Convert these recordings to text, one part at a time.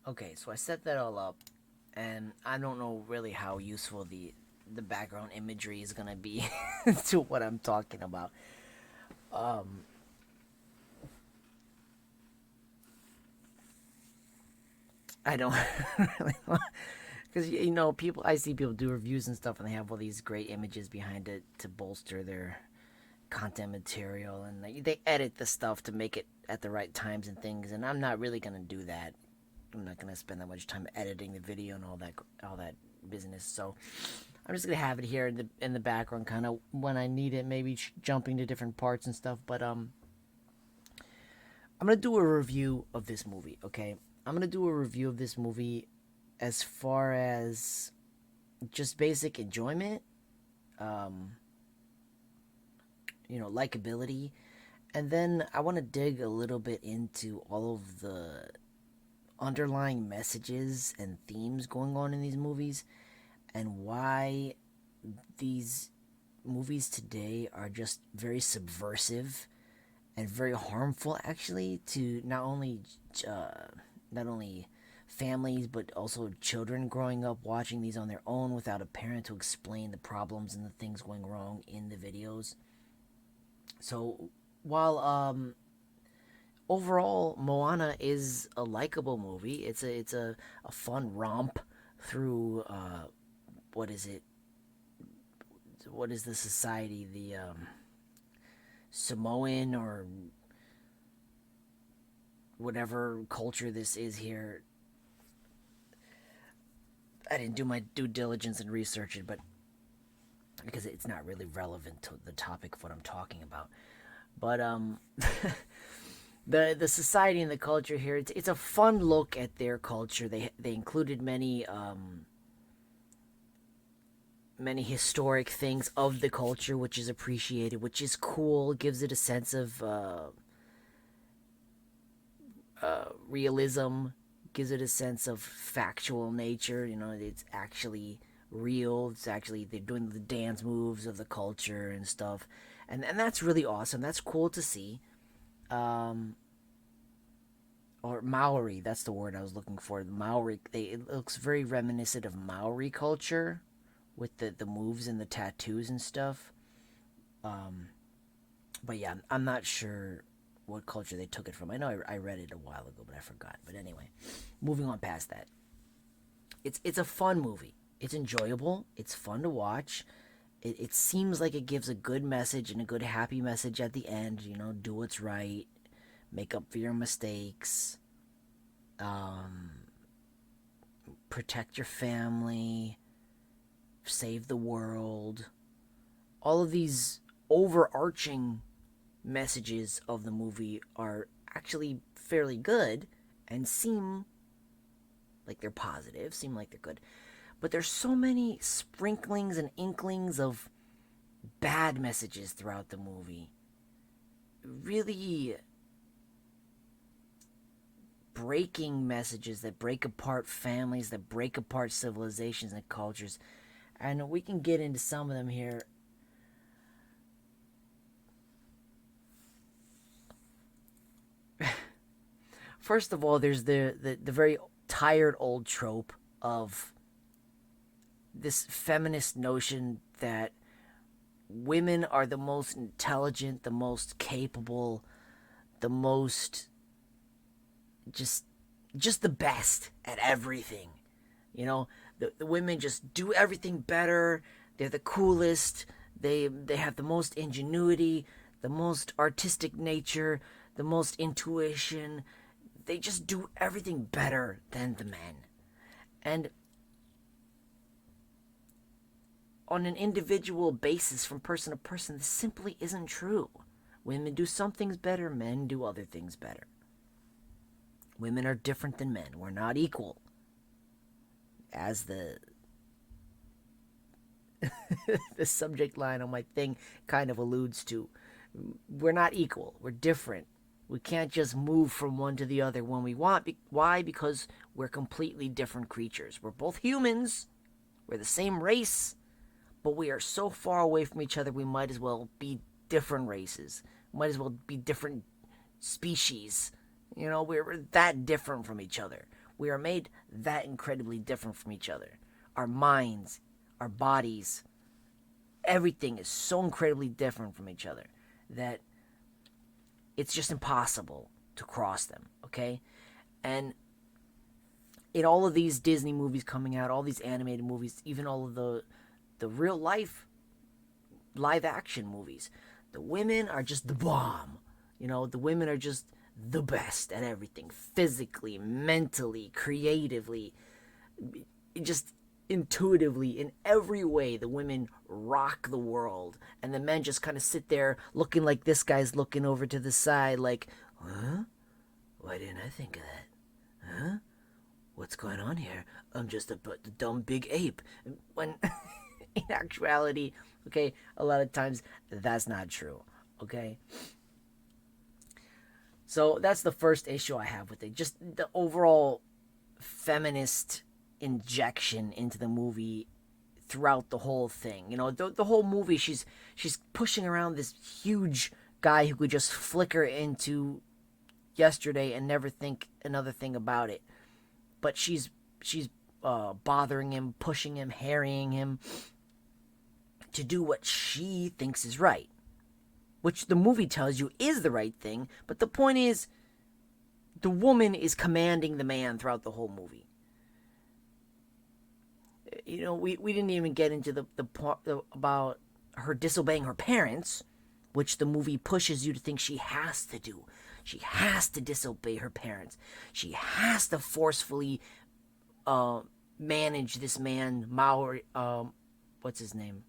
Okay, so I set that all up, and I don't know really how useful the background imagery is gonna be to what I'm talking about. Um, I don't really because people. I see people do reviews and stuff, and they have all these great images behind it to bolster their content material, and they edit the stuff to make it at the right times and things. And I'm not really gonna do that. I'm not gonna spend that much time editing the video and all that business. So I'm just gonna have it here in the background, kind of when I need it, maybe jumping to different parts and stuff. But I'm gonna do a review of this movie. Okay, I'm gonna do a review of this movie as far as just basic enjoyment, um, likability, and then I want to dig a little bit into all of the underlying messages and themes going on in these movies and why these movies today are just very subversive and very harmful actually to uh, not only families but also children growing up watching these on their own without a parent to explain the problems and the things going wrong in the videos. So while overall Moana is a likable movie, it's a fun romp through what is it? What is the society? The Samoan or whatever culture this is here. I didn't do my due diligence and research it, but because it's not really relevant to the topic of what I'm talking about. But the society and the culture here, it's a fun look at their culture. They included many historic things of the culture, which is appreciated, which is cool. It gives it a sense of realism, gives it a sense of factual nature. It's actually real. It's actually they're doing the dance moves of the culture and stuff, and that's really awesome. That's cool to see. Um, or Maori, that's the word I was looking for. Maori, it looks very reminiscent of Maori culture with the moves and the tattoos and stuff. Um, but yeah, I'm not sure what culture they took it from. I know I read it a while ago, but I forgot. But anyway, moving on past that, it's a fun movie. It's enjoyable. It's fun to watch. It seems like it gives a good message and a good happy message at the end. Do what's right, make up for your mistakes, um, protect your family, save the world. All of these overarching messages of the movie are actually fairly good and seem like they're positive, seem like they're good. But there's so many sprinklings and inklings of bad messages throughout the movie. Really breaking messages that break apart families, that break apart civilizations and cultures. And we can get into some of them here. First of all, there's the very tired old trope of this feminist notion that women are the most intelligent, the most capable, the most just just the best at everything. The women just do everything better. They're the coolest. They have the most ingenuity, the most artistic nature, the most intuition. They just do everything better than the men. And on an individual basis, from person to person, this simply isn't true. Women do some things better, men do other things better. Women are different than men. We're not equal. As the subject line on my thing kind of alludes to, we're not equal. We're different. We can't just move from one to the other when we want. Why? Because we're completely different creatures. We're both humans. We're the same race, but we are so far away from each other, we might as well be different races. We might as well be different species. We're that different from each other. We are made that incredibly different from each other. Our minds, our bodies, everything is so incredibly different from each other that it's just impossible to cross them, okay? And in all of these Disney movies coming out, all these animated movies, even all of the real life live action movies, the women are just the bomb. You know, the women are just the best at everything, physically, mentally, creatively, just intuitively, in every way. The women rock the world, and the men just kind of sit there looking like this guy's looking over to the side like, huh? Why didn't I think of that? Huh? What's going on here? I'm just a dumb big ape. When in actuality, okay, a lot of times that's not true, okay? So that's the first issue I have with it. Just the overall feminist injection into the movie throughout the whole thing. You know, the whole movie, she's pushing around this huge guy who could just flicker into yesterday and never think another thing about it. But she's bothering him, pushing him, harrying him to do what she thinks is right, which the movie tells you is the right thing. But the point is, the woman is commanding the man throughout the whole movie. You know, we didn't even get into the part about her disobeying her parents, which the movie pushes you to think she has to do. She has to disobey her parents. She has to forcefully manage this man, Maori. What's his name?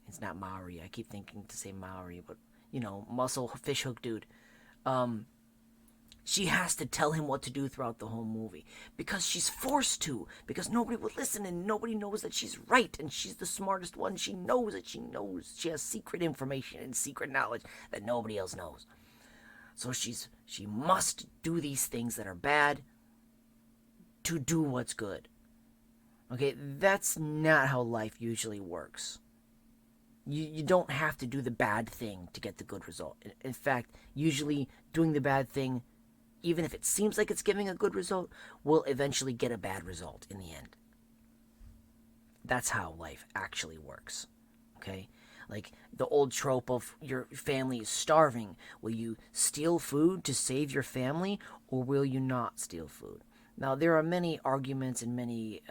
It's not Maori. I keep thinking to say Maori, but, you know, muscle fishhook dude. She has to tell him what to do throughout the whole movie because she's forced to, because nobody will listen and nobody knows that she's right and she's the smartest one. She knows that she knows. She has secret information and secret knowledge that nobody else knows. So she must do these things that are bad to do what's good. Okay, that's not how life usually works. You don't have to do the bad thing to get the good result. In fact, usually doing the bad thing, even if it seems like it's giving a good result, will eventually get a bad result in the end. That's how life actually works. Okay? Like the old trope of your family is starving. Will you steal food to save your family, or will you not steal food? Now, there are many arguments and many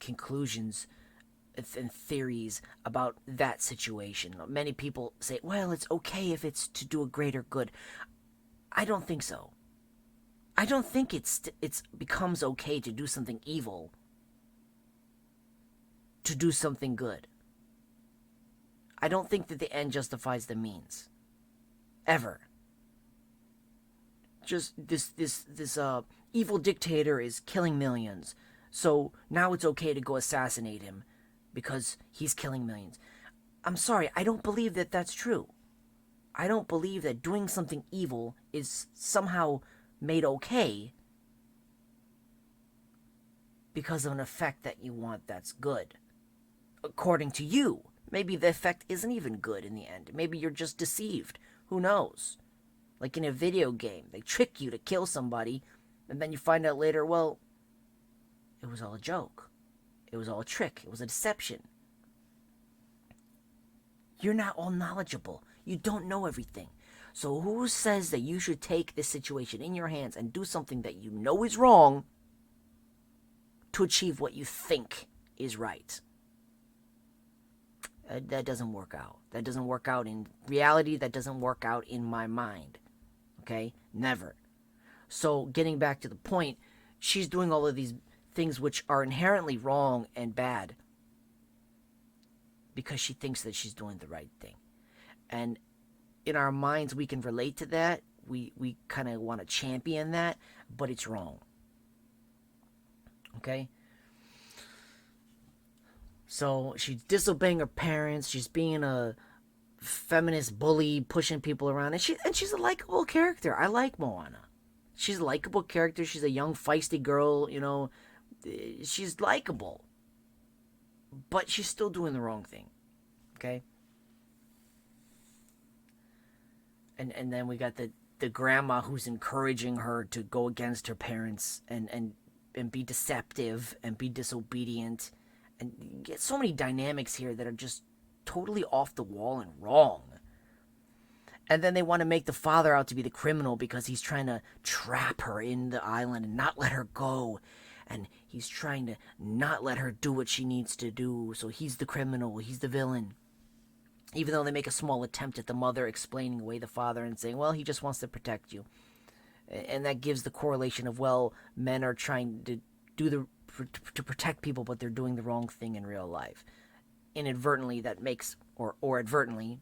conclusions and theories about that situation. Many people say, well, it's okay if it's to do a greater good. I don't think so. I don't think it's becomes okay to do something evil to do something good. I don't think that the end justifies the means. Ever. Just this evil dictator is killing millions. So now it's okay to go assassinate him because he's killing millions. I'm sorry, I don't believe that that's true. I don't believe that doing something evil is somehow made okay because of an effect that you want that's good. According to you. Maybe the effect isn't even good in the end. Maybe you're just deceived. Who knows? Like in a video game, they trick you to kill somebody, and then you find out later, well, it was all a joke. It was all a trick. It was a deception. You're not all knowledgeable. You don't know everything. So who says that you should take this situation in your hands and do something that you know is wrong to achieve what you think is right? That doesn't work out. That doesn't work out in reality. That doesn't work out in my mind. Okay? Never. So getting back to the point, she's doing all of these things which are inherently wrong and bad because she thinks that she's doing the right thing. And in our minds, we can relate to that. We kind of want to champion that, but it's wrong. Okay? So she's disobeying her parents. She's being a feminist bully, pushing people around. And she's a likable character. I like Moana. She's a likable character. She's a young, feisty girl, you know. She's likable. But she's still doing the wrong thing. Okay? And then we got the the grandma who's encouraging her to go against her parents and be deceptive and be disobedient. And you get so many dynamics here that are just totally off the wall and wrong. And then they want to make the father out to be the criminal because he's trying to trap her in the island and not let her go. And he's trying to not let her do what she needs to do. So he's the criminal, he's the villain. Even though they make a small attempt at the mother explaining away the father and saying, well, he just wants to protect you. And that gives the correlation of, well, men are trying to to protect people, but they're doing the wrong thing in real life. Inadvertently, that makes, or advertently,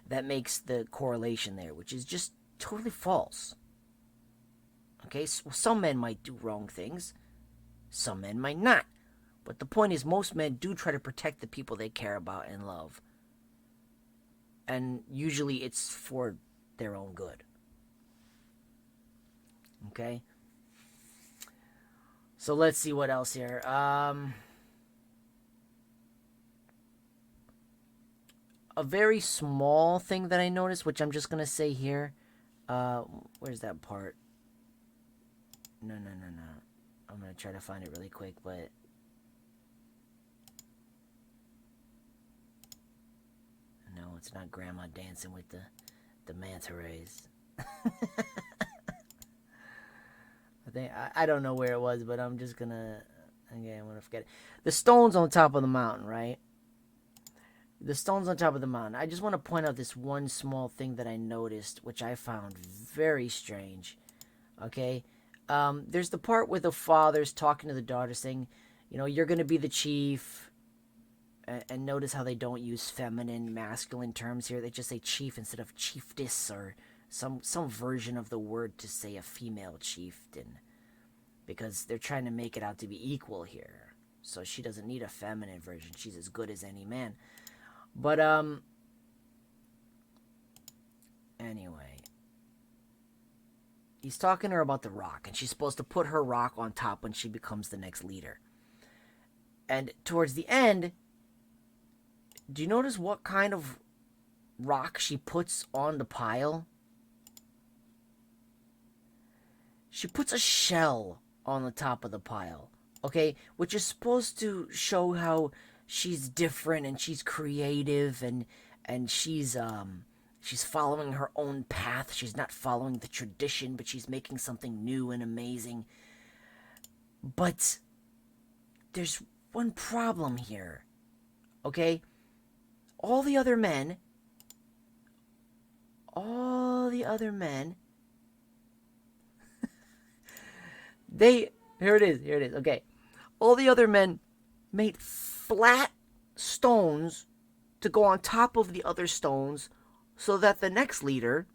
that makes the correlation there, which is just totally false. Okay, so some men might do wrong things, some men might not. But the point is, most men do try to protect the people they care about and love. And usually it's for their own good. Okay? So let's see what else here. A very small thing that I noticed, which I'm just going to say here. Where's that part? No. I'm going to try to find it really quick, but... No, it's not Grandma dancing with the manta rays. I don't know where it was, but I'm just gonna... Okay, I'm gonna forget it. The stones on top of the mountain, right? The stones on top of the mountain. I just want to point out this one small thing that I noticed, which I found very strange. Okay? There's the part where the father's talking to the daughter saying, you know, you're gonna be the chief. And notice how they don't use feminine, masculine terms here. They just say chief instead of chiefess or some version of the word to say a female chieftain. Because they're trying to make it out to be equal here. So she doesn't need a feminine version. She's as good as any man. But, anyway. He's talking to her about the rock. And she's supposed to put her rock on top when she becomes the next leader. And towards the end... Do you notice what kind of rock she puts on the pile? She puts a shell on the top of the pile, okay? Which is supposed to show how she's different and she's creative and she's following her own path. She's not following the tradition, but she's making something new and amazing. But there's one problem here, okay? All the other men, here it is, okay. All the other men made flat stones to go on top of the other stones so that the next leader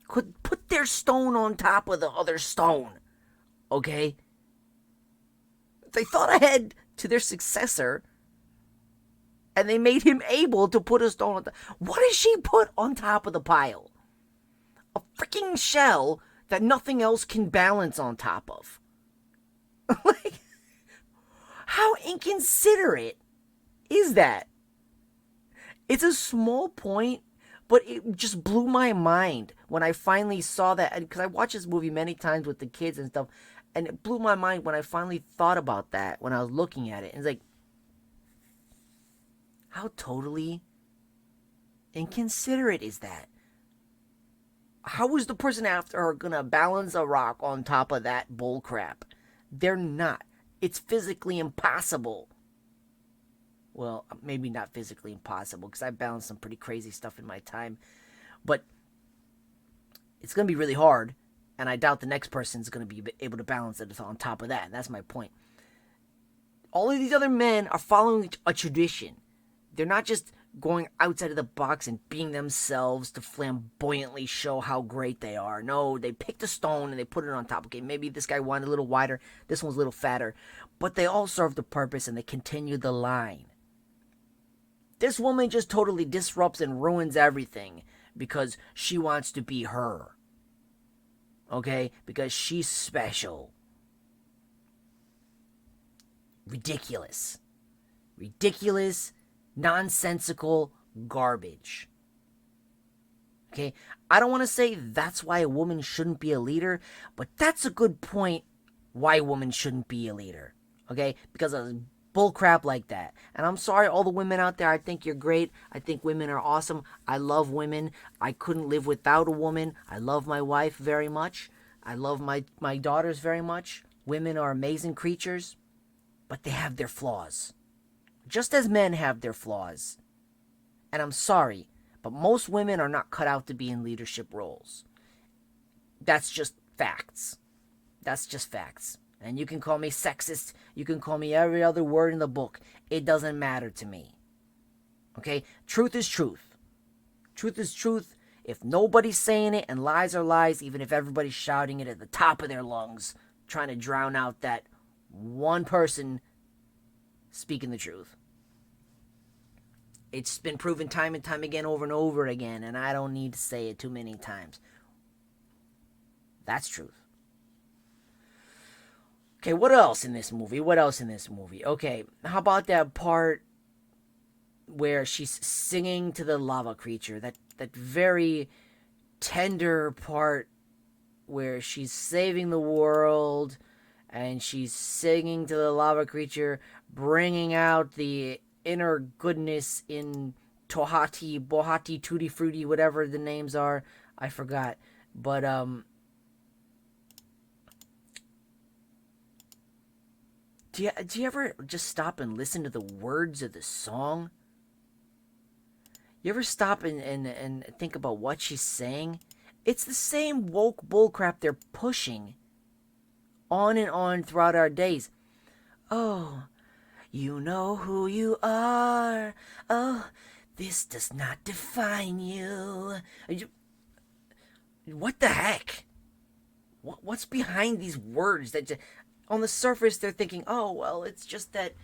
could put their stone on top of the other stone, okay? They thought ahead to their successor. And they made him able to put a stone on top. What does she put on top of the pile? A freaking shell that nothing else can balance on top of. Like, how inconsiderate is that? It's a small point, but it just blew my mind when I finally saw that. Because I watched this movie many times with the kids and stuff. And it blew my mind when I finally thought about that when I was looking at it. And it's like, how totally inconsiderate is that? How is the person after her gonna balance a rock on top of that bullcrap? They're not. It's physically impossible. Well, maybe not physically impossible, because I balanced some pretty crazy stuff in my time. But it's gonna be really hard, and I doubt the next person's gonna be able to balance it on top of that. And that's my point. All of these other men are following a tradition. They're not just going outside of the box and being themselves to flamboyantly show how great they are. No, they picked a stone and they put it on top. Okay, maybe this guy wanted a little wider, this one's a little fatter. But they all serve the purpose and they continue the line. This woman just totally disrupts and ruins everything because she wants to be her. Okay? Because she's special. Ridiculous. Ridiculous. Nonsensical garbage. Okay? I don't want to say that's why a woman shouldn't be a leader, but that's a good point why women shouldn't be a leader. Okay? Because of bullcrap like that. And I'm sorry, all the women out there, I think you're great. I think women are awesome. I love women. I couldn't live without a woman. I love my wife very much. I love my daughters very much. Women are amazing creatures, but they have their flaws. Just as men have their flaws. And I'm sorry, but most women are not cut out to be in leadership roles. That's just facts. That's just facts. And you can call me sexist. You can call me every other word in the book. It doesn't matter to me. Okay? Truth is truth. Truth is truth. If nobody's saying it, and lies are lies, even if everybody's shouting it at the top of their lungs, trying to drown out that one person speaking the truth. It's been proven time and time again, over and over again, and I don't need to say it too many times. That's truth. Okay, what else in this movie? Okay, how about that part where she's singing to the lava creature? That very tender part where she's saving the world and she's singing to the lava creature, bringing out the inner goodness in Tohati, Bohati, Tutti Frutti, whatever the names are. I forgot. But, do you ever just stop and listen to the words of the song? You ever stop and think about what she's saying? It's the same woke bullcrap they're pushing on and on throughout our days. Oh, you know who you are. Oh, this does not define you. What the heck? What's behind these words that on the surface they're thinking, oh, well, it's just that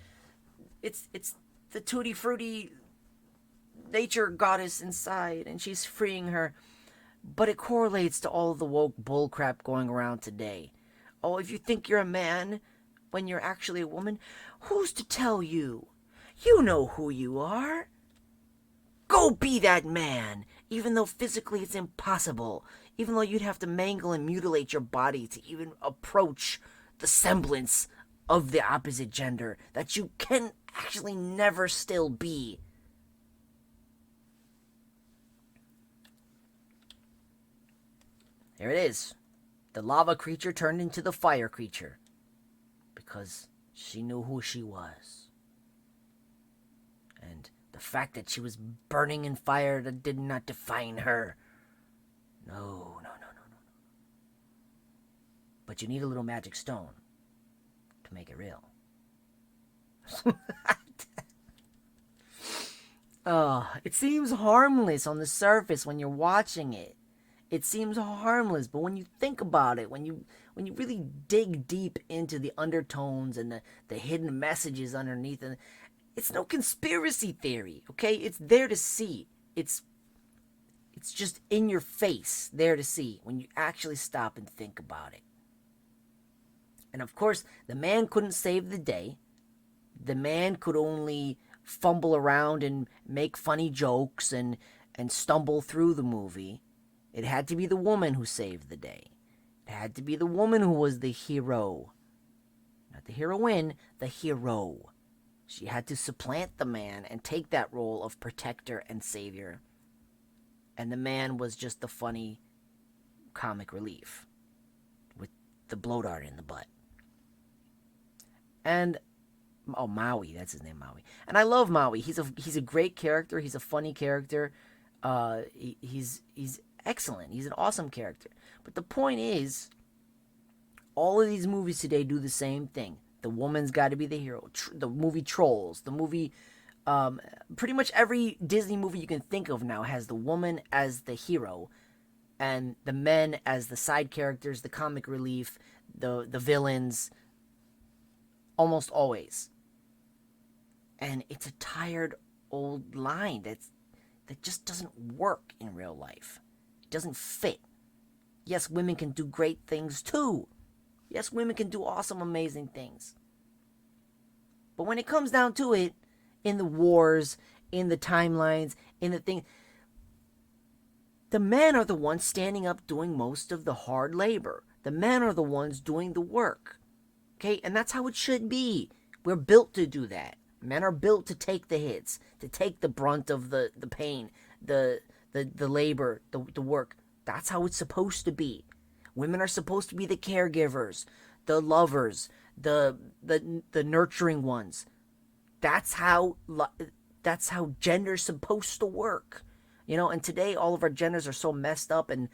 it's the Tutti Frutti nature goddess inside and she's freeing her. But it correlates to all of the woke bullcrap going around today. Oh, if you think you're a man when you're actually a woman, who's to tell you? You know who you are. Go be that man, even though physically it's impossible. Even though you'd have to mangle and mutilate your body to even approach the semblance of the opposite gender that you can actually never still be. There it is. The lava creature turned into the fire creature. Because she knew who she was. And the fact that she was burning in fire that did not define her. No. But you need a little magic stone to make it real. Oh, it seems harmless on the surface when you're watching it. It seems harmless, but when you think about it, when you really dig deep into the undertones and the hidden messages underneath, and it's no conspiracy theory, okay? It's there to see. It's just in your face, there to see when you actually stop and think about it. And of course, the man couldn't save the day. The man could only fumble around and make funny jokes and stumble through the movie. It had to be the woman who saved the day. It had to be the woman who was the hero. Not the heroine, the hero. She had to supplant the man and take that role of protector and savior. And the man was just the funny comic relief with the blow dart in the butt. And Maui, that's his name, Maui. And I love Maui. He's a great character. He's a funny character. He's excellent. He's an awesome character. But the point is, all of these movies today do the same thing. The woman's got to be the hero. The movie Trolls. The movie, pretty much every Disney movie you can think of now has the woman as the hero, and the men as the side characters, the comic relief, the villains. Almost always. And it's a tired old line that just doesn't work in real life. It doesn't fit. Yes, women can do great things too. Yes, women can do awesome, amazing things. But when it comes down to it, in the wars, in the timelines, in the thing, the men are the ones standing up doing most of the hard labor. The men are the ones doing the work. Okay, and that's how it should be. We're built to do that. Men are built to take the hits, to take the brunt of the pain, the labor, the work. That's how it's supposed to be. Women are supposed to be the caregivers, the lovers, the nurturing ones. That's how gender's supposed to work. And today all of our genders are so messed up and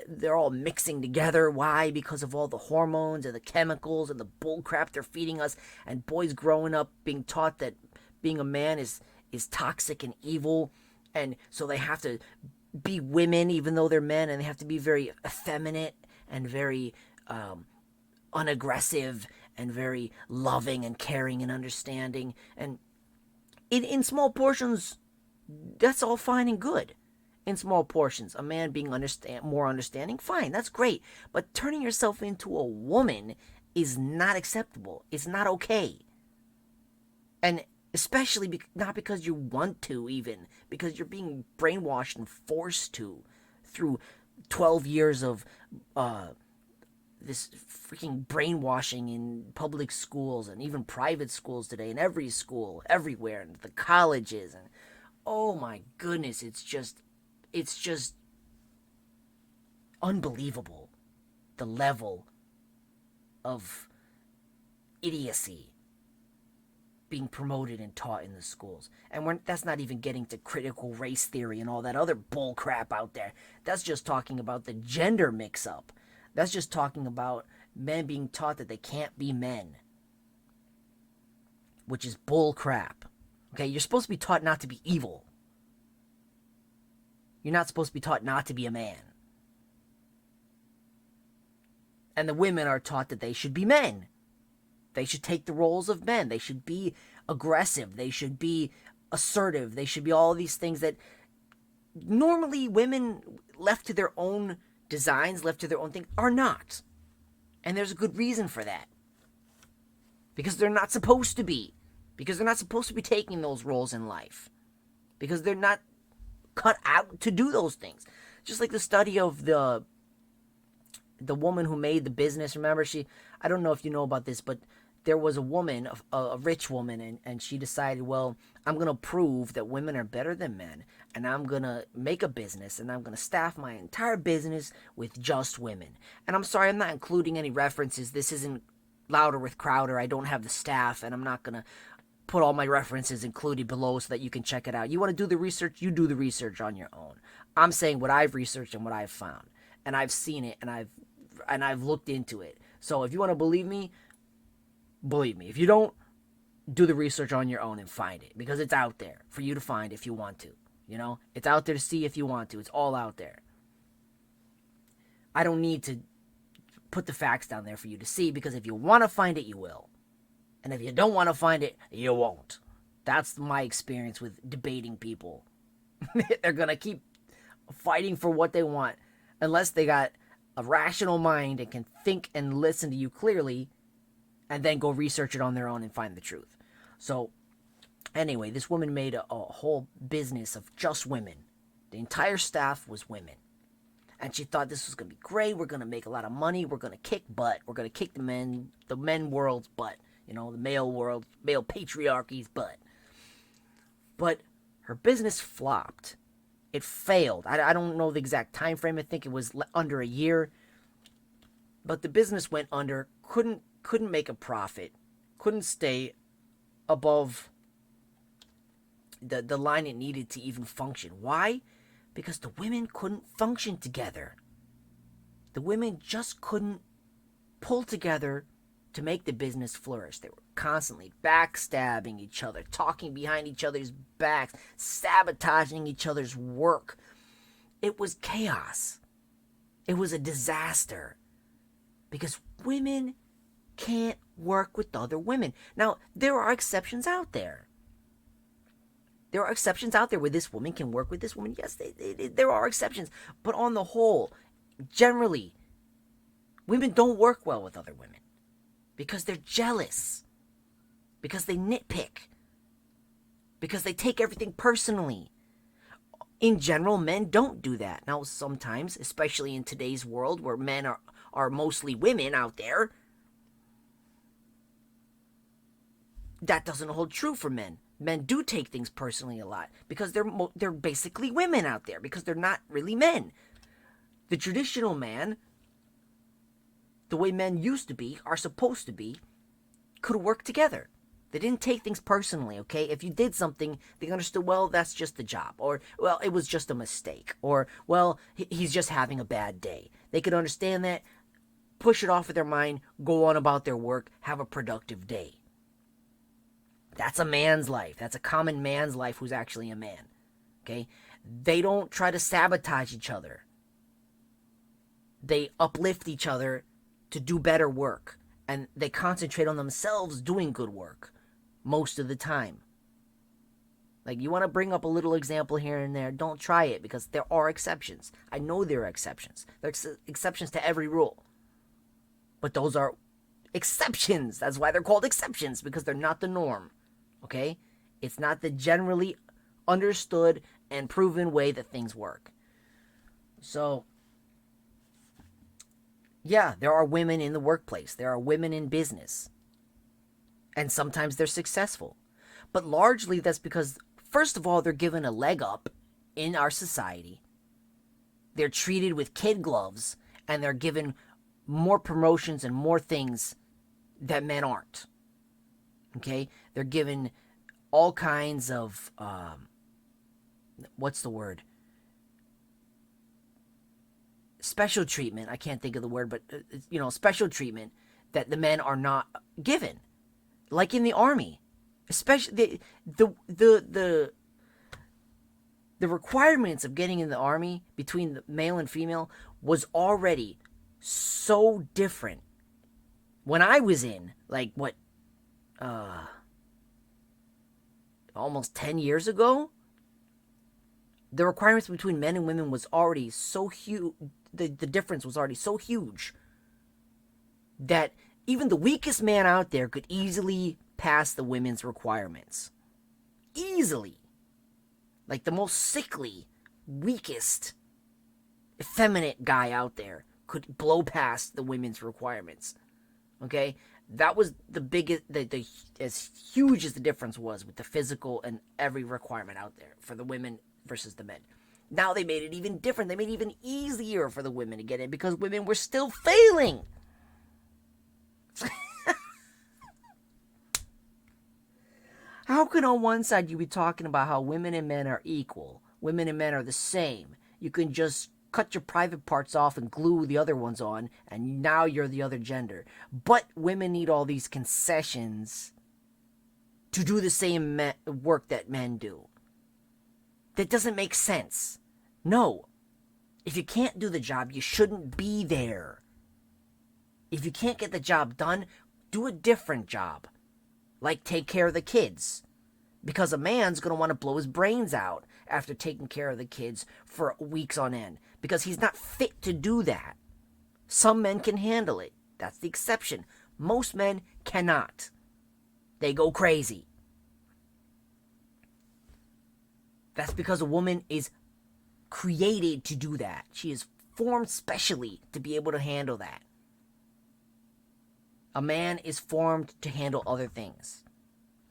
they're all mixing together. Why? Because of all the hormones and the chemicals and the bull crap they're feeding us, and boys growing up being taught that being a man is toxic and evil, and so they have to be women even though they're men, and they have to be very effeminate and very unaggressive and very loving and caring and understanding. And in small portions, that's all fine and good. In small portions, a man being more understanding, fine, that's great. But turning yourself into a woman is not acceptable. It's not okay. And especially not because you want to, even because you're being brainwashed and forced to through 12 years of this freaking brainwashing in public schools and even private schools today, in every school, everywhere, and the colleges. And oh my goodness, it's just unbelievable, the level of idiocy being promoted and taught in the schools. And that's not even getting to critical race theory and all that other bull crap out there. That's just talking about the gender mix-up. That's just talking about men being taught that they can't be men, which is bull crap. Okay, you're supposed to be taught not to be evil. You're not supposed to be taught not to be a man. And the women are taught that they should be men. They should take the roles of men. They should be aggressive. They should be assertive. They should be all these things that normally women left to their own designs, left to their own thing, are not. And there's a good reason for that. Because they're not supposed to be. Because they're not supposed to be taking those roles in life. Because they're not cut out to do those things. Just like the study of the woman who made the business. Remember, I don't know if you know about this, but there was a woman, a rich woman, and she decided, well, I'm going to prove that women are better than men, and I'm going to make a business, and I'm going to staff my entire business with just women. And I'm sorry, I'm not including any references. This isn't Louder with Crowder. I don't have the staff, and I'm not going to put all my references included below so that you can check it out. You want to do the research, you do the research on your own. I'm saying what I've researched and what I've found, and I've seen it, and I've looked into it. So if you want to believe me, believe me. If you don't, do the research on your own and find it, because it's out there for you to find if you want to. It's out there to see if you want to. It's all out there. I don't need to put the facts down there for you to see, because if you want to find it, you will. And if you don't want to find it, you won't. That's my experience with debating people. They're going to keep fighting for what they want unless they got a rational mind and can think and listen to you clearly, and then go research it on their own and find the truth. So, anyway, this woman made a whole business of just women. The entire staff was women. And she thought this was going to be great. We're going to make a lot of money. We're going to kick butt. We're going to kick the men world's butt. The male world, male patriarchy's butt. But her business flopped. It failed. I don't know the exact time frame. I think it was under a year. But the business went under, couldn't make a profit, couldn't stay above the line it needed to even function. Why? Because the women couldn't function together. The women just couldn't pull together to make the business flourish. They were constantly backstabbing each other, talking behind each other's backs, sabotaging each other's work. It was chaos. It was a disaster. Because women can't work with other women. Now, there are exceptions out there. There are exceptions out there where this woman can work with this woman. Yes, there are exceptions. But on the whole, generally, women don't work well with other women. Because they're jealous. Because they nitpick. Because they take everything personally. In general, men don't do that. Now, sometimes, especially in today's world where men are mostly women out there, that doesn't hold true for men. Men do take things personally a lot because they're basically women out there because they're not really men. The traditional man, the way men used to be, are supposed to be, could work together. They didn't take things personally, okay? If you did something, they understood, well, that's just the job. Or, well, it was just a mistake. Or, well, he's just having a bad day. They could understand that, push it off of their mind, go on about their work, have a productive day. That's a man's life. That's a common man's life who's actually a man, okay? They don't try to sabotage each other. They uplift each other to do better work. And they concentrate on themselves doing good work most of the time. Like, you want to bring up a little example here and there, don't try it because there are exceptions. I know there are exceptions. There are exceptions to every rule. But those are exceptions. That's why they're called exceptions, because they're not the norm. Okay? It's not the generally understood and proven way that things work. So, yeah, there are women in the workplace. There are women in business. And sometimes they're successful. But largely that's because, first of all, they're given a leg up in our society. They're treated with kid gloves, and they're given more promotions and more things that men aren't. Okay? They're given all kinds of, what's the word? Special treatment. I can't think of the word, but, special treatment that the men are not given. Like in the army, especially the requirements of getting in the army between the male and female was already so different. When I was in, almost 10 years ago, the requirements between men and women was already so huge. The difference was already so huge that even the weakest man out there could easily pass the women's requirements. Easily. Like the most sickly, weakest, effeminate guy out there could blow past the women's requirements. Okay? That was the biggest, as huge as the difference was with the physical and every requirement out there for the women versus the men. Now they made it even different. They made it even easier for the women to get in because women were still failing. How can on one side you be talking about how women and men are equal, women and men are the same, you can just cut your private parts off and glue the other ones on, and now you're the other gender. But women need all these concessions to do the same work that men do. That doesn't make sense. No. If you can't do the job, you shouldn't be there. If you can't get the job done, do a different job. Like take care of the kids. Because a man's going to want to blow his brains out after taking care of the kids for weeks on end. Because he's not fit to do that. Some men can handle it. That's the exception. Most men cannot. They go crazy. That's because a woman is created to do that. She is formed specially to be able to handle that. A man is formed to handle other things.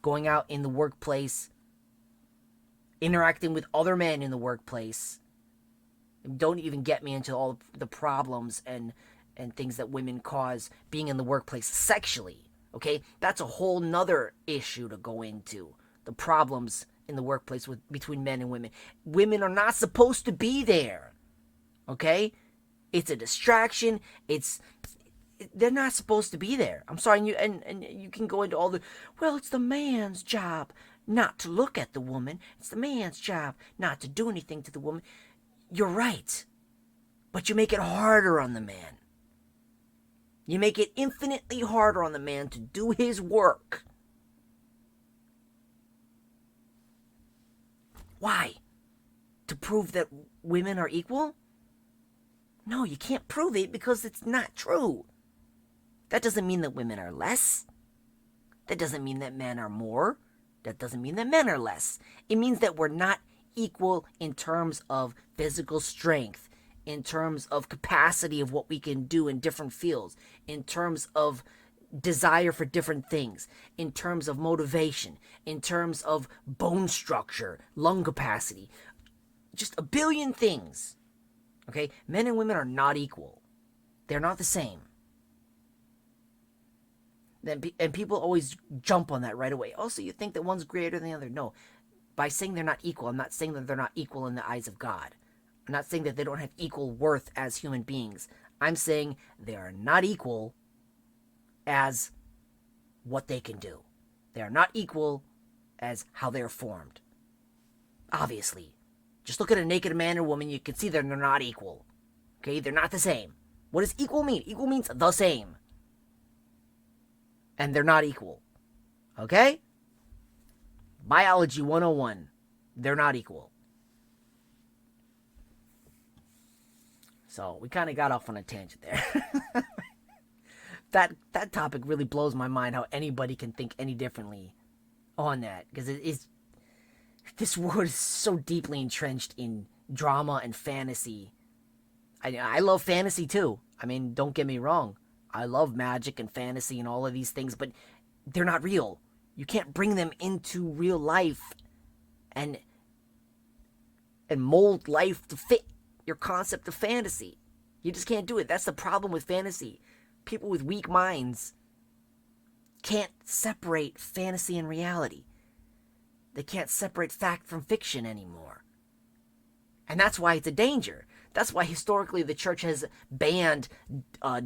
Going out in the workplace, interacting with other men in the workplace. Don't even get me into all the problems and things that women cause being in the workplace sexually. Okay? That's a whole nother issue to go into. The problems in the workplace between men and women. Women are not supposed to be there. Okay? It's a distraction. They're not supposed to be there. I'm sorry, and you can go into all the, well, it's the man's job not to look at the woman. It's the man's job not to do anything to the woman. You're right. But you make it harder on the man. You make it infinitely harder on the man to do his work. Why? To prove that women are equal? No, you can't prove it because it's not true. That doesn't mean that women are less. That doesn't mean that men are more. That doesn't mean that men are less. It means that we're not equal in terms of physical strength, in terms of capacity of what we can do in different fields, in terms of desire for different things, in terms of motivation, in terms of bone structure, lung capacity, just a billion things. Okay? Men and women are not equal. They're not the same. And people always jump on that right away. Also, you think that one's greater than the other. No. By saying they're not equal, I'm not saying that they're not equal in the eyes of God. I'm not saying that they don't have equal worth as human beings. I'm saying they are not equal as what they can do. They are not equal as how they are formed. Obviously. Just look at a naked man or woman, you can see that they're not equal. Okay? They're not the same. What does equal mean? Equal means the same. And they're not equal. Okay? Biology 101. They're not equal. So we kind of got off on a tangent there. that topic really blows my mind, how anybody can think any differently on that, because it is, this world is so deeply entrenched in drama and fantasy. I love fantasy too. I mean, don't get me wrong. I love magic and fantasy and all of these things, but they're not real. You can't bring them into real life and mold life to fit your concept of fantasy. You just can't do it. That's the problem with fantasy. People with weak minds can't separate fantasy and reality. They can't separate fact from fiction anymore. And that's why it's a danger. That's why historically the church has banned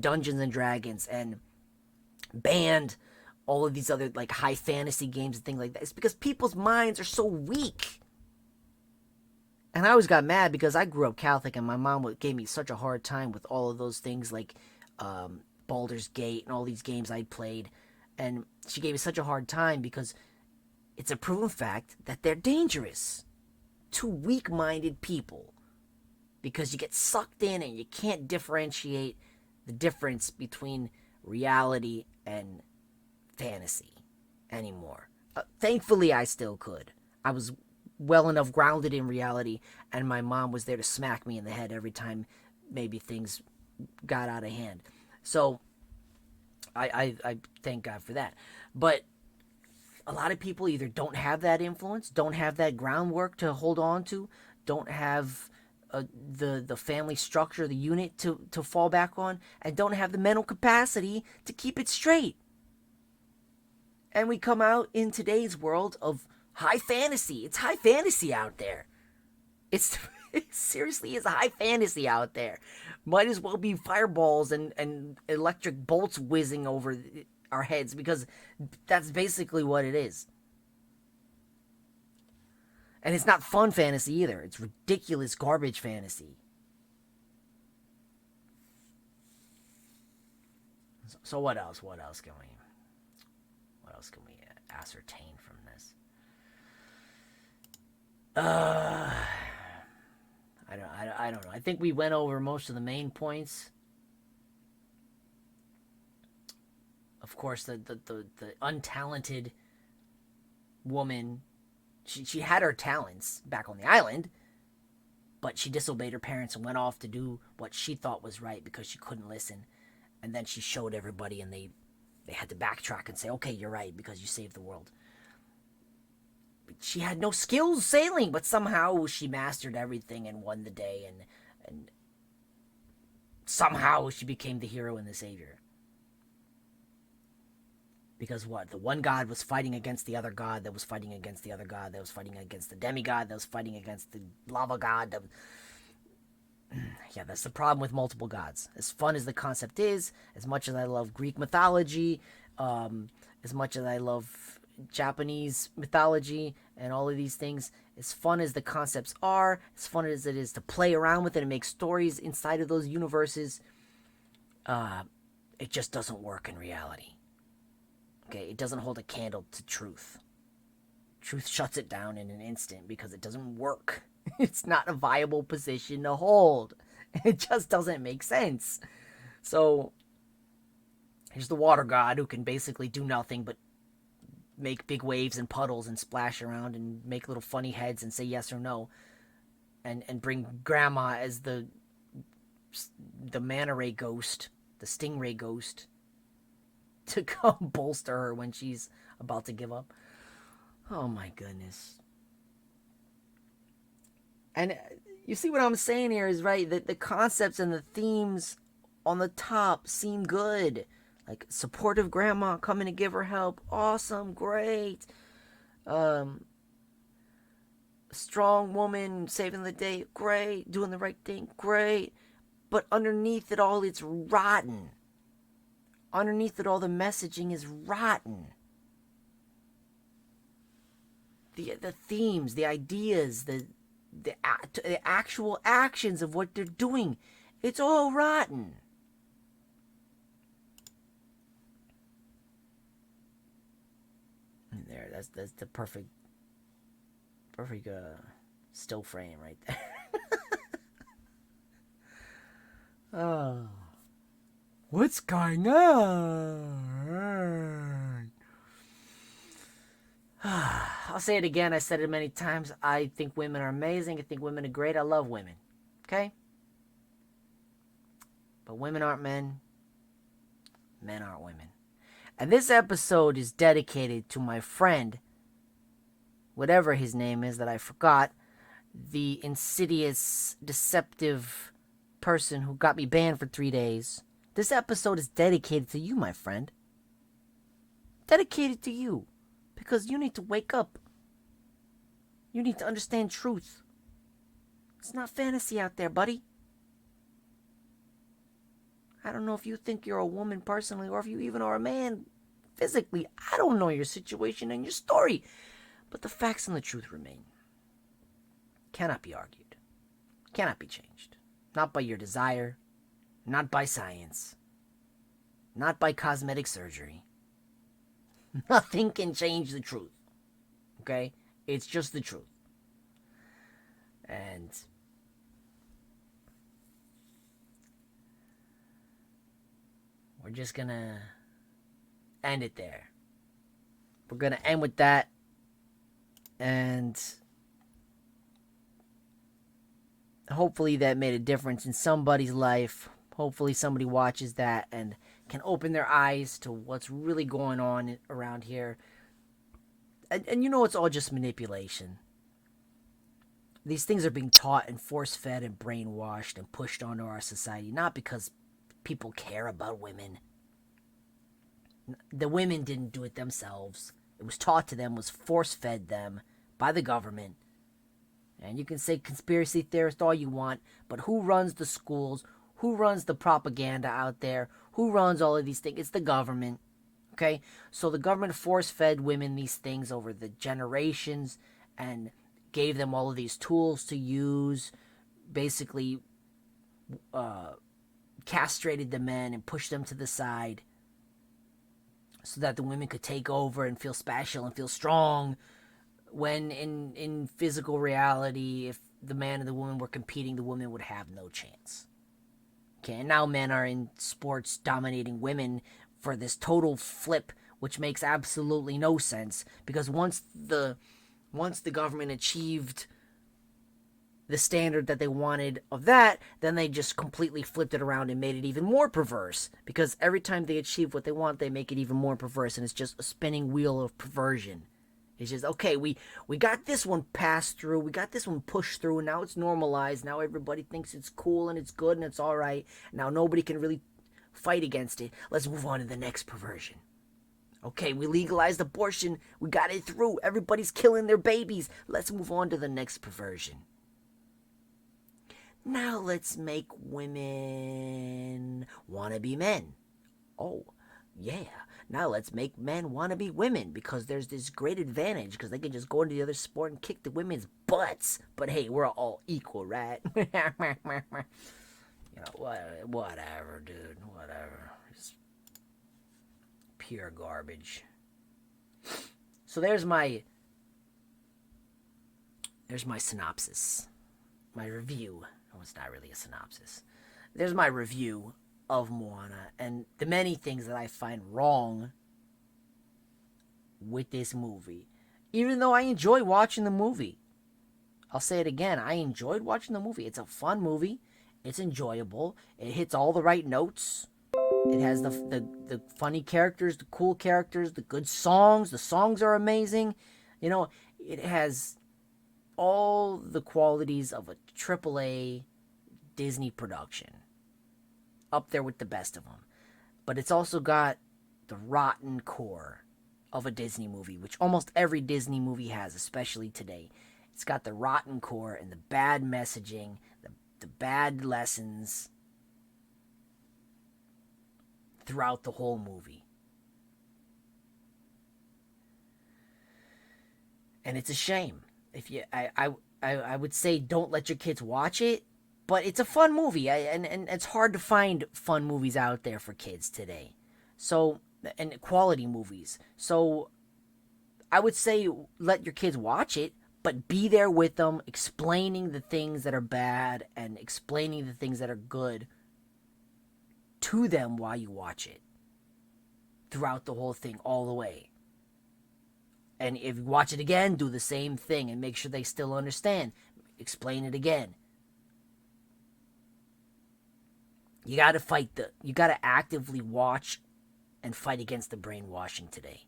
Dungeons and Dragons and banned all of these other like high fantasy games and things like that. It's because people's minds are so weak. And I always got mad because I grew up Catholic and my mom gave me such a hard time with all of those things like Baldur's Gate and all these games I'd played. And she gave me such a hard time because it's a proven fact that they're dangerous to weak-minded people. Because you get sucked in and you can't differentiate the difference between reality and fantasy anymore. Thankfully, I still could. I was well enough grounded in reality, and my mom was there to smack me in the head every time maybe things got out of hand. So, I thank God for that. But a lot of people either don't have that influence, don't have that groundwork to hold on to, don't have the family structure, the unit to fall back on, and don't have the mental capacity to keep it straight. And we come out in today's world of high fantasy. It's high fantasy out there. It seriously is high fantasy out there. Might as well be fireballs and electric bolts whizzing over our heads, because that's basically what it is. And it's not fun fantasy either. It's ridiculous garbage fantasy. So what else? What else can we ascertain from this? I don't know. I think we went over most of the main points. Of course, the untalented woman, she had her talents back on the island, but she disobeyed her parents and went off to do what she thought was right because she couldn't listen. And then she showed everybody, and they had to backtrack and say, okay, you're right, because you saved the world. She had no skills sailing, but somehow she mastered everything and won the day, and somehow she became the hero and the savior. Because what? The one god was fighting against the other god, that was fighting against the other god, that was fighting against the demigod, that was fighting against the lava god. Yeah, that's the problem with multiple gods. As fun as the concept is, as much as I love Greek mythology, as much as I love Japanese mythology and all of these things, as fun as the concepts are, as fun as it is to play around with it and make stories inside of those universes, it just doesn't work in reality. Okay, it doesn't hold a candle to truth. Truth shuts it down in an instant because it doesn't work. It's not a viable position to hold. It just doesn't make sense. So, here's the water god who can basically do nothing but make big waves and puddles and splash around and make little funny heads and say yes or no, and bring grandma as the manta ray ghost, the stingray ghost, to come bolster her when she's about to give up. Oh my goodness. And you see what I'm saying here is right, that the concepts and the themes on the top seem good. Like supportive grandma coming to give her help. Awesome, great. Strong woman saving the day. Great. Doing the right thing. Great. But underneath it all, it's rotten. Underneath it all, the messaging is rotten. The themes, the ideas, the actual actions of what they're doing, it's all rotten. And there, that's the perfect still frame right there. Oh, what's going on? I'll say it again. I said it many times. I think women are amazing. I think women are great. I love women. Okay? But women aren't men. Men aren't women. And this episode is dedicated to my friend, whatever his name is that I forgot, the insidious, deceptive person who got me banned for 3 days. This episode is dedicated to you, my friend. Dedicated to you. Because you need to wake up. You need to understand truth. It's not fantasy out there, buddy. I don't know if you think you're a woman personally or if you even are a man physically. I don't know your situation and your story. But the facts and the truth remain. Cannot be argued. Cannot be changed. Not by your desire. Not by science. Not by cosmetic surgery. Nothing can change the truth. Okay? It's just the truth. And we're just gonna end it there. We're gonna end with that. And hopefully that made a difference in somebody's life. Hopefully somebody watches that and can open their eyes to what's really going on around here. And you know, it's all just manipulation. These things are being taught and force-fed and brainwashed and pushed onto our society, not because people care about women. The women didn't do it themselves. It was taught to them, was force-fed them by the government. And you can say conspiracy theorist all you want, but who runs the schools? Who runs the propaganda out there? Who runs all of these things? It's the government. Okay? So the government force-fed women these things over the generations and gave them all of these tools to use, basically castrated the men and pushed them to the side so that the women could take over and feel special and feel strong, when in physical reality, if the man and the woman were competing, the woman would have no chance. Okay, and now men are in sports dominating women for this total flip, which makes absolutely no sense, because once the government achieved the standard that they wanted of that, then they just completely flipped it around and made it even more perverse, because every time they achieve what they want, they make it even more perverse, and it's just a spinning wheel of perversion. It's just, okay, we got this one passed through, we got this one pushed through, and now it's normalized. Now everybody thinks it's cool and it's good and it's all right. Now nobody can really fight against it. Let's move on to the next perversion. Okay, we legalized abortion. We got it through. Everybody's killing their babies. Let's move on to the next perversion. Now let's make women want to be men. Oh, yeah. Now let's make men want to be women, because there's this great advantage, because they can just go into the other sport and kick the women's butts. But hey, we're all equal, right? You know, whatever, dude. Whatever. It's pure garbage. So there's my synopsis. My review. Oh, it's not really a synopsis. There's my review of Moana, and the many things that I find wrong with this movie. Even though I enjoy watching the movie. I'll say it again. I enjoyed watching the movie. It's a fun movie. It's enjoyable. It hits all the right notes. It has the funny characters, the cool characters, the good songs. The songs are amazing. You know, it has all the qualities of a AAA Disney production. Up there with the best of them. But it's also got the rotten core of a Disney movie, which almost every Disney movie has, especially today. It's got the rotten core and the bad messaging, the bad lessons throughout the whole movie. And it's a shame. If you, I would say don't let your kids watch it, but it's a fun movie, and it's hard to find fun movies out there for kids today. So, and quality movies. So, I would say let your kids watch it, but be there with them, explaining the things that are bad and explaining the things that are good to them while you watch it. Throughout the whole thing, all the way. And if you watch it again, do the same thing and make sure they still understand. Explain it again. You gotta actively watch and fight against the brainwashing today.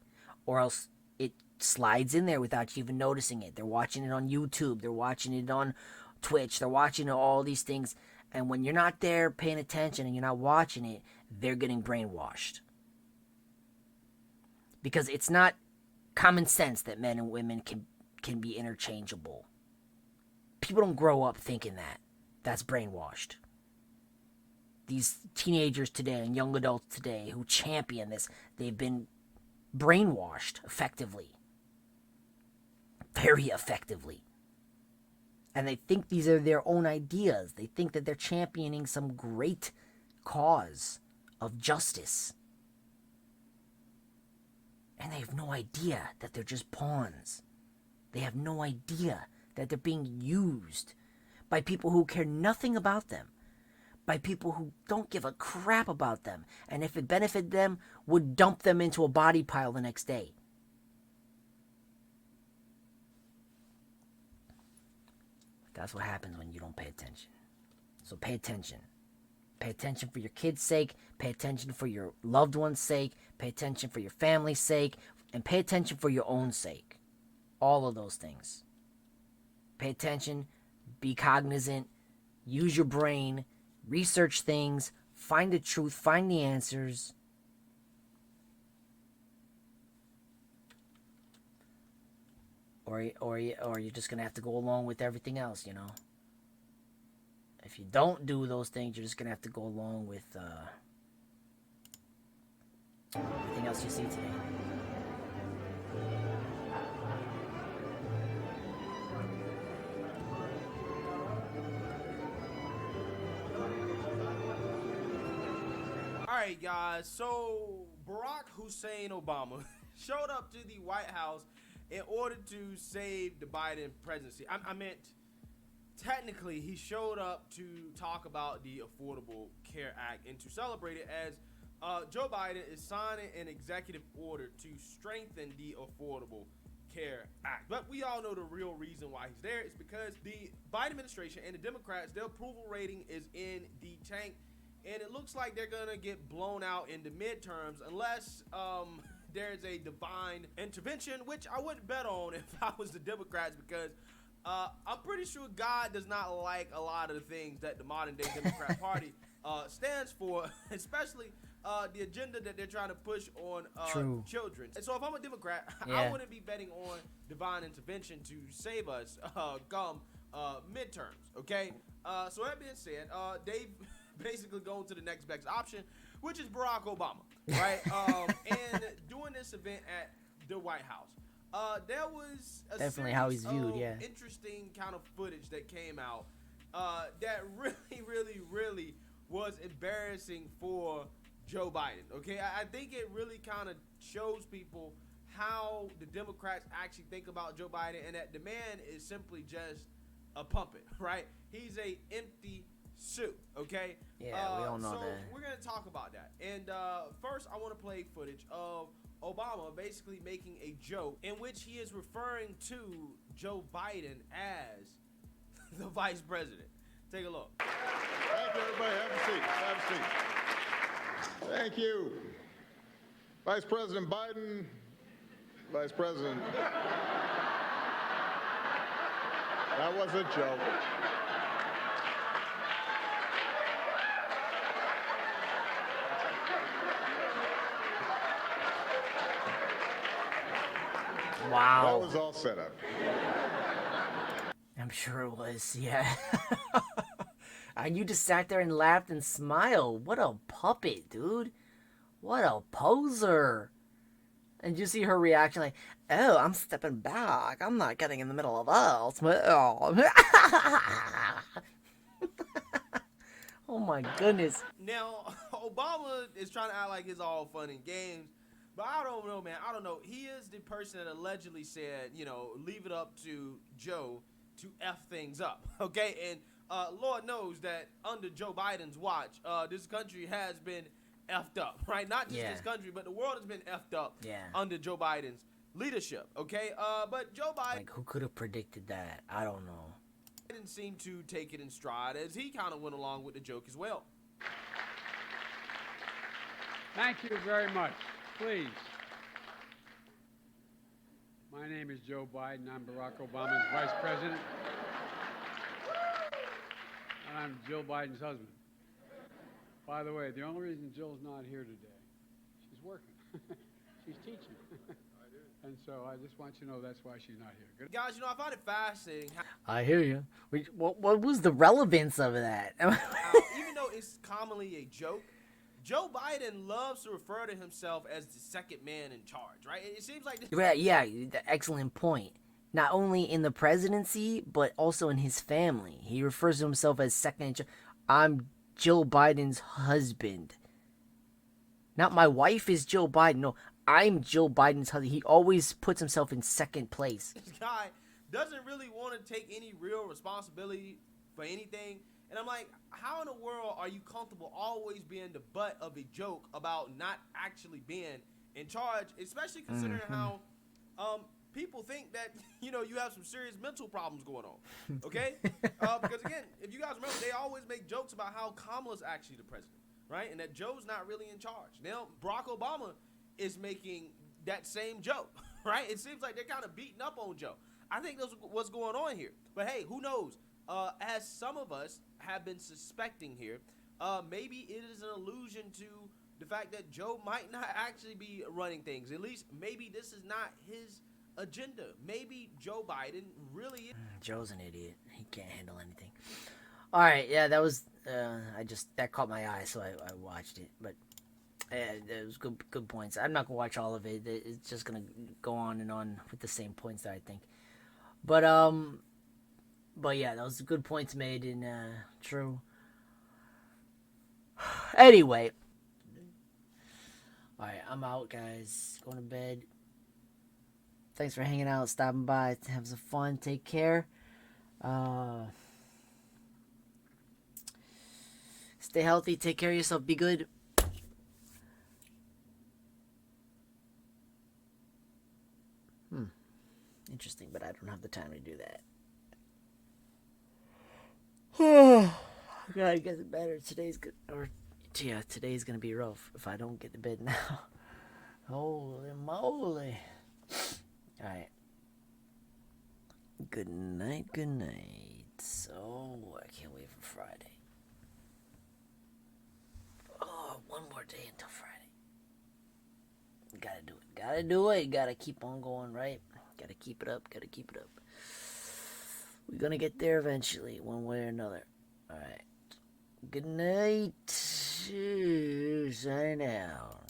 Or else it slides in there without you even noticing it. They're watching it on YouTube, they're watching it on Twitch, they're watching all these things. And when you're not there paying attention and you're not watching it, they're getting brainwashed. Because it's not common sense that men and women can be interchangeable. People don't grow up thinking that. That's brainwashed. These teenagers today and young adults today who champion this, they've been brainwashed effectively. Very effectively. And they think these are their own ideas. They think that they're championing some great cause of justice. And they have no idea that they're just pawns. They have no idea that they're being used by people who care nothing about them. By people who don't give a crap about them. And if it benefited them, would dump them into a body pile the next day. That's what happens when you don't pay attention. So pay attention. Pay attention for your kids' sake. Pay attention for your loved ones' sake. Pay attention for your family's sake. And pay attention for your own sake. All of those things. Pay attention. Be cognizant. Use your brain. Research things. Find the truth. Find the answers. Or you're just going to have to go along with everything else, you know. If you don't do those things, you're just going to have to go along with everything else you see today. Alright, guys, so Barack Hussein Obama showed up to the White House in order to save the Biden presidency. I meant, technically, he showed up to talk about the Affordable Care Act and to celebrate it as Joe Biden is signing an executive order to strengthen the Affordable Care Act. But we all know the real reason why he's there. It's because the Biden administration and the Democrats, their approval rating is in the tank. And it looks like they're going to get blown out in the midterms unless there's a divine intervention, which I wouldn't bet on if I was the Democrats, because I'm pretty sure God does not like a lot of the things that the modern day Democrat Party stands for, especially the agenda that they're trying to push on children. And so if I'm a Democrat, I wouldn't be betting on divine intervention to save us come midterms, okay? So that being said, they've basically going to the next best option, which is Barack Obama, right? And doing this event at the White House. There was a definitely how he's viewed, interesting kind of footage that came out that really was embarrassing for Joe Biden, okay? I think it really kind of shows people how the Democrats actually think about Joe Biden, and that the man is simply just a puppet, right? He's a empty suit. Okay. Yeah, we all know so that. we're gonna talk about that. And first, I want to play footage of Obama basically making a joke in which he is referring to Joe Biden as the vice president. Take a look. Thank you, everybody. Have a seat. Have a seat. Thank you. Vice President Biden, Vice President. That was a joke. That Wow. was all set up. I'm sure it was, yeah. And you just sat there and laughed and smiled. What a puppet, dude. What a poser. And you see her reaction like, oh, I'm stepping back. I'm not getting in the middle of us. Oh my goodness. Now, Obama is trying to act like it's all fun and games, but I don't know, man. I don't know. He is the person that allegedly said, leave it up to Joe to F things up, okay? And Lord knows that under Joe Biden's watch, this country has been effed up, right? Not just this country, but the world has been effed up under Joe Biden's leadership, okay? But Joe Biden... Like, who could have predicted that? I don't know. Didn't seem to take it in stride as he kind of went along with the joke as well. Thank you very much. Please. My name is Joe Biden. I'm Barack Obama's vice president. And I'm Jill Biden's husband. By the way, the only reason Jill's not here today, she's working. She's teaching. And so I just want you to know that's why she's not here. Good. Guys, I find it fascinating how, I hear you. What was the relevance of that? even though it's commonly a joke, Joe Biden loves to refer to himself as the second man in charge, right? It seems like this. Yeah, excellent point. Not only in the presidency, but also in his family. He refers to himself as second in charge. I'm Jill Biden's husband. Not my wife is Jill Biden. No, I'm Jill Biden's husband. He always puts himself in second place. This guy doesn't really want to take any real responsibility for anything. And I'm like, how in the world are you comfortable always being the butt of a joke about not actually being in charge, especially considering how people think that, you have some serious mental problems going on, okay? Because, again, if you guys remember, they always make jokes about how Kamala's actually the president, right? And that Joe's not really in charge. Now, Barack Obama is making that same joke, right? It seems like they're kind of beating up on Joe. I think that's what's going on here. But, hey, who knows? As some of us have been suspecting here, maybe it is an allusion to the fact that Joe might not actually be running things. At least maybe this is not his agenda. Maybe Joe Biden really is. Joe's an idiot. He can't handle anything. All right, yeah, that was that caught my eye, so I watched it. But it was good points. I'm not gonna watch all of it. It's just gonna go on and on with the same points that I think. But yeah, those good points made and true. Anyway, all right, I'm out, guys. Going to bed. Thanks for hanging out, stopping by, have some fun. Take care. Stay healthy. Take care of yourself. Be good. Interesting, but I don't have the time to do that. I gotta get to bed. Today's good. Today's gonna be rough if I don't get to bed now. Holy moly! All right. Good night. Good night. So I can't wait for Friday. Oh, one more day until Friday. Gotta do it. Gotta do it. Gotta keep on going, right? Gotta keep it up. Gotta keep it up. We're gonna get there eventually, one way or another. Alright. Good night. Sign out.